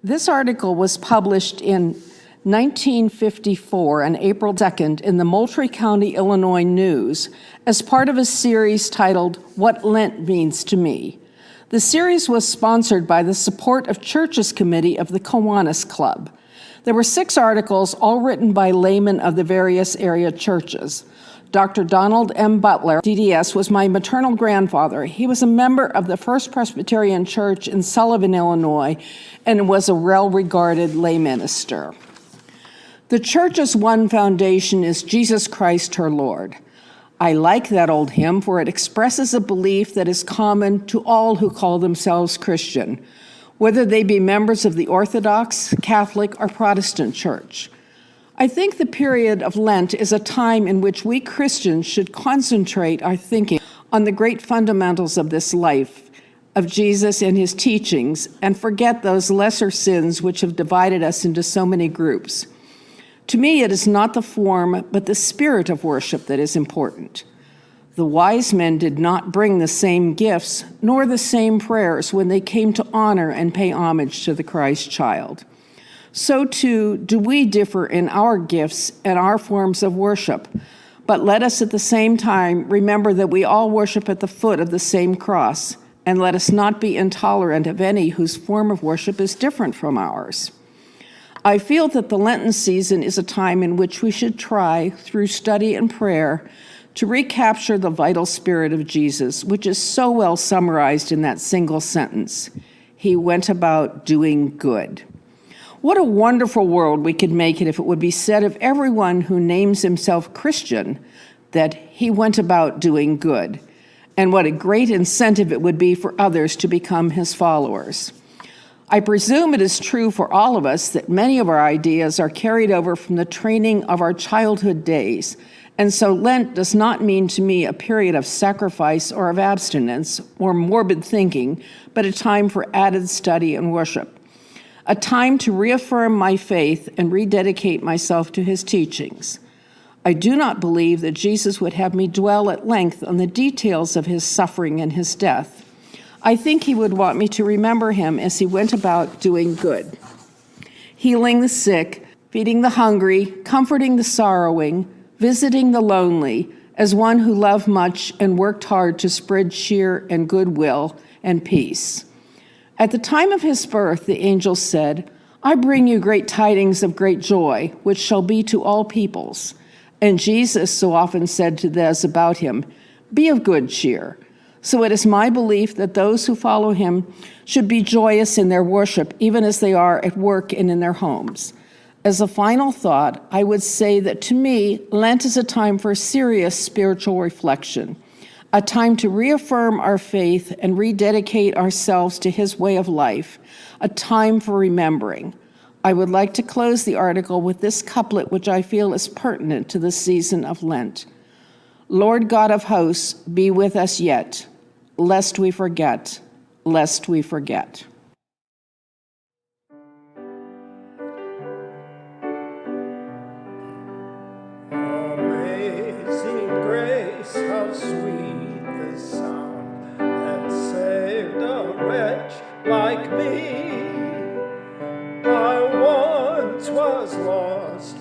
This article was published in 1954 on April 2nd in the Moultrie County, Illinois News as part of a series titled What Lent Means to Me. The series was sponsored by the Support of Churches Committee of the Kiwanis Club. There were 6 articles, all written by laymen of the various area churches. Dr. Donald M. Butler, DDS, was my maternal grandfather. He was a member of the First Presbyterian Church in Sullivan, Illinois, and was a well-regarded lay minister. The church's one foundation is Jesus Christ, her Lord. I like that old hymn, for it expresses a belief that is common to all who call themselves Christian, whether they be members of the Orthodox, Catholic, or Protestant church. I think the period of Lent is a time in which we Christians should concentrate our thinking on the great fundamentals of this life, of Jesus and his teachings, and forget those lesser sins which have divided us into so many groups. To me, it is not the form, but the spirit of worship that is important. The wise men did not bring the same gifts, nor the same prayers when they came to honor and pay homage to the Christ child. So too do we differ in our gifts and our forms of worship, but let us at the same time remember that we all worship at the foot of the same cross, and let us not be intolerant of any whose form of worship is different from ours. I feel that the Lenten season is a time in which we should try, through study and prayer, to recapture the vital spirit of Jesus, which is so well summarized in that single sentence. He went about doing good. What a wonderful world we could make it if it would be said of everyone who names himself Christian that he went about doing good, and what a great incentive it would be for others to become his followers. I presume it is true for all of us that many of our ideas are carried over from the training of our childhood days, and so Lent does not mean to me a period of sacrifice or of abstinence or morbid thinking, but a time for added study and worship. A time to reaffirm my faith and rededicate myself to his teachings. I do not believe that Jesus would have me dwell at length on the details of his suffering and his death. I think he would want me to remember him as he went about doing good, healing the sick, feeding the hungry, comforting the sorrowing, visiting the lonely, as one who loved much and worked hard to spread cheer and goodwill and peace. At the time of his birth, the angel said, I bring you great tidings of great joy, which shall be to all peoples. And Jesus so often said to those about him, be of good cheer. So it is my belief that those who follow him should be joyous in their worship, even as they are at work and in their homes. As a final thought, I would say that to me, Lent is a time for serious spiritual reflection, a time to reaffirm our faith and rededicate ourselves to his way of life, a time for remembering. I would like to close the article with this couplet, which I feel is pertinent to the season of Lent. Lord God of hosts, be with us yet, lest we forget, lest we forget. Amazing grace, how sweet the sound that saved a wretch like me. I once was lost,